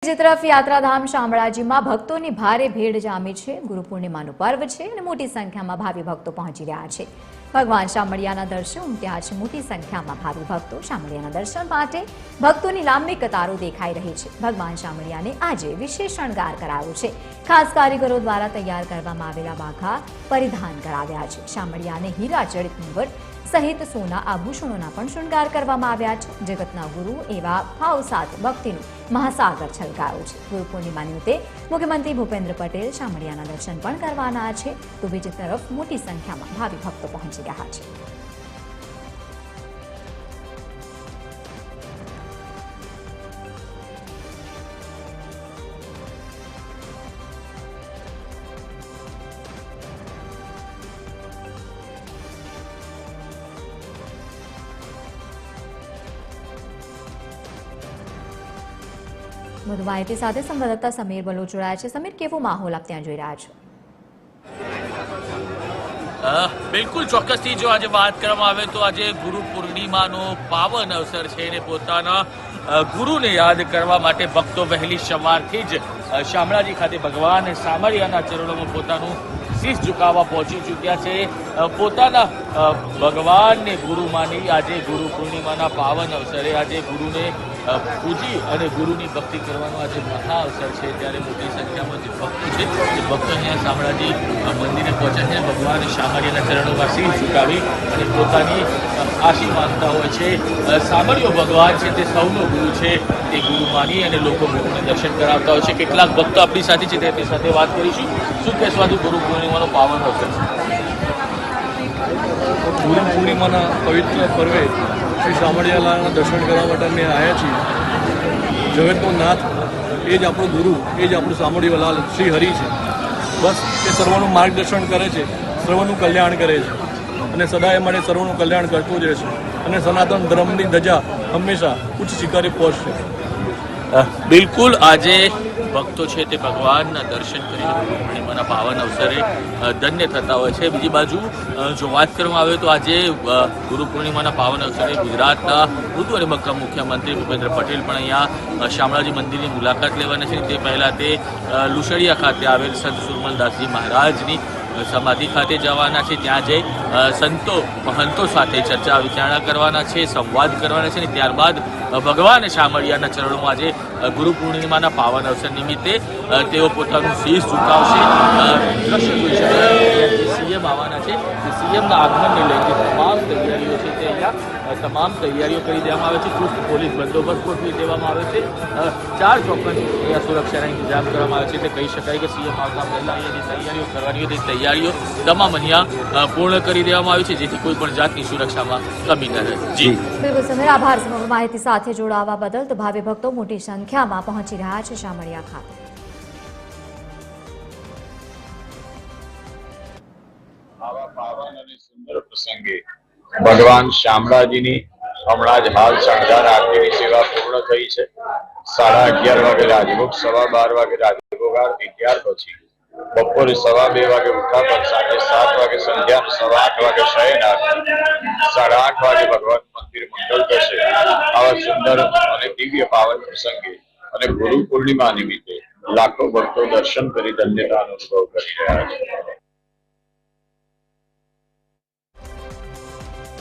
બીજી તરફ યાત્રાધામ શામળાજીમાં ભક્તોની ભારે ભીડ જામી છે। ગુરુ પૂર્ણિમાનું પર્વ છે અને મોટી સંખ્યામાં ભાવિ ભક્તો પહોંચી રહ્યા છે। ભગવાન શામળિયાના દર્શન ઉમટ્યા છે। મોટી સંખ્યામાં ભાવિ ભક્તો શામળિયાના દર્શન માટે ભક્તોની લાંબી કતારો દેખાઈ રહી છે। ભગવાન શામળિયાને આજે વિશેષ શણગાર કરાયો છે। ખાસ કારીગરો દ્વારા તૈયાર કરવામાં આવેલા વાઘા પરિધાન કરાવ્યા છે। શામળિયાને હીરા જડિત મુગટ સહિત સોના આભૂષણોના પણ શૃંગાર કરવામાં આવ્યા છે। જગતના ગુરુ એવા ભાવ સાથે ભક્તિનું મહાસાગર છલકાયો છે। ગુરુ પૂર્ણિમા નિમિત્તે મુખ્યમંત્રી ભૂપેન્દ્ર પટેલ શામળિયાના દર્શન પણ કરવાના છે, તો બીજી તરફ મોટી સંખ્યામાં ભાવિ ભક્તો પહોંચી રહ્યા છે। વધુ માહિતી સાથે સંવાદદાતા સમીર બલોચ જોડાયા છે। સમીર, કેવો માહોલ આપ ત્યાં જોઈ રહ્યા છો? બિલકુલ ચોક્કસથી જો આજે વાત કરવામાં આવે તો આજે ગુરુ પૂર્ણિમાનો પાવન અવસર છે અને પોતાના ગુરુને યાદ કરવા માટે ભક્તો વહેલી સવારથી જ શામળાજી ખાતે ભગવાન શામળિયાના ચરણોમાં પોતાનું શીશ ઝુકાવવા પહોંચી ચૂક્યા છે। પોતાના ભગવાનને ગુરુ માની આજે ગુરુ પૂર્ણિમાના પાવન અવસરે આજે ગુરુને પૂજી અને ગુરુની ભક્તિ કરવાનો આજે મહા અવસર છે। ત્યારે મોટી સંખ્યામાં જે ભક્તો છે એ ભક્તો અહીંયા શામળાજી મંદિરે પહોંચ્યા છે। ભગવાન શામળિયાના ચરણોમાં શીશ ઝુકાવી અને પોતાની આશી માંગતા હોય છે। શામળિયો ભગવાન છે તે સૌનો ગુરુ છે, તે ગુરુ માની અને લોકો ગુરુને દર્શન કરાવતા હોય છે। કેટલાક ભક્તો આપણી સાથે છે તેમની સાથે વાત કરીશું। શું કહેવાનું ગુરુ પૂર્ણિમાનો પાવન અવસર છે? ગુરુ પૂર્ણિમાના પવિત્ર પર્વે શ્રી શામળિયાલાના દર્શન કરવા માટે અમે આવ્યા છીએ। જગતનો નાથ એ જ આપણો ગુરુ, એ જ આપણું શામળિયાલાલ શ્રી હરિ છે। બસ એ સર્વનું માર્ગદર્શન કરે છે, સર્વનું કલ્યાણ કરે છે અને સદાય માટે સર્વનું કલ્યાણ કરતું જ રહેશે અને સનાતન ધર્મની ધજા હંમેશા ઉચ્ચ શિખરે પહોંચશે। બિલકુલ આજે ભક્તો છે તે ભગવાનના દર્શન કરીને ગુરુ પૂર્ણિમાના પાવન અવસરે ધન્ય થતા હોય છે। બીજી બાજુ જો વાત કરવામાં આવે તો આજે ગુરુ પૂર્ણિમાના પાવન અવસરે ગુજરાતના ભૂતપૂર્વ અને મક્કમ મુખ્યમંત્રી ભૂપેન્દ્ર પટેલ પણ અહીંયા શામળાજી મંદિરની મુલાકાત લેવાના છે। તે પહેલાં તે લુસડિયા ખાતે આવેલ સંત સુરમલદાસજી મહારાજની સમાધિ ખાતે જવાના છે। ત્યાં જઈ સંતો મહંતો સાથે ચર્ચા વિચારણા કરવાના છે, સંવાદ કરવાના છે અને ત્યારબાદ ભગવાન શામળિયાના ચરણોમાં આજે ગુરુ પૂર્ણિમાના પાવન અવસર નિમિત્તે તેઓ પોતાનું શીશ ઝુકાવશે। દ્રશ્ય જોઈ શકાય સીએમ આવવાના છે, સીએમના આગમનને લઈને તમામ તૈયારીઓ છે તે અહીંયા તમામ તૈયારીઓ કરી દેવામાં આવે છે। ચુસ્ત પોલીસ બંદોબસ્ત ગોઠવી દેવામાં આવે છે। 4 ચોક્કસ અહીંયા સુરક્ષાના ઇંતજામ કરવામાં આવે છે। એટલે કહી શકાય કે સીએમ આવતા પહેલા અહીંયાની તૈયારીઓ કરવાની હતી, તૈયારીઓ તમામ અહીંયા પૂર્ણ કરી દેવામાં આવી છે, જેથી કોઈ પણ જાતની સુરક્ષામાં કમી ન રહે। જી બિલકુલ સમીર, આભાર સમગ્ર માહિતી સાથે જોડાવા બદલ। તો ભાવિ ભક્તો મોટી સંખ્યામાં પહોંચી રહ્યા છે શામળિયા ખાતે। આવા પાવન અને સુંદર પ્રસંગે ભગવાન શામળાજીની હમણાં જ હાલ શણગાર આરતીની સેવા પૂર્ણ થઈ છે। 11:30 વાગે રાજભોગ, 12:15 વાગે રાજભોગ આરતી, ત્યાર પછી બપોરે 2:15 વાગે ઉઠાપન, સાંજે 7 વાગે સંધ્યા, 8:15 વાગે શયન આરતી, 8:30 વાગે ભગવાન મંદિર મંગલ થશે। આવા સુંદર અને દિવ્ય પાવન પ્રસંગે અને ગુરુ પૂર્ણિમા નિમિત્તે લાખો ભક્તો દર્શન કરી ધન્યતા અનુભવ કરી રહ્યા છે।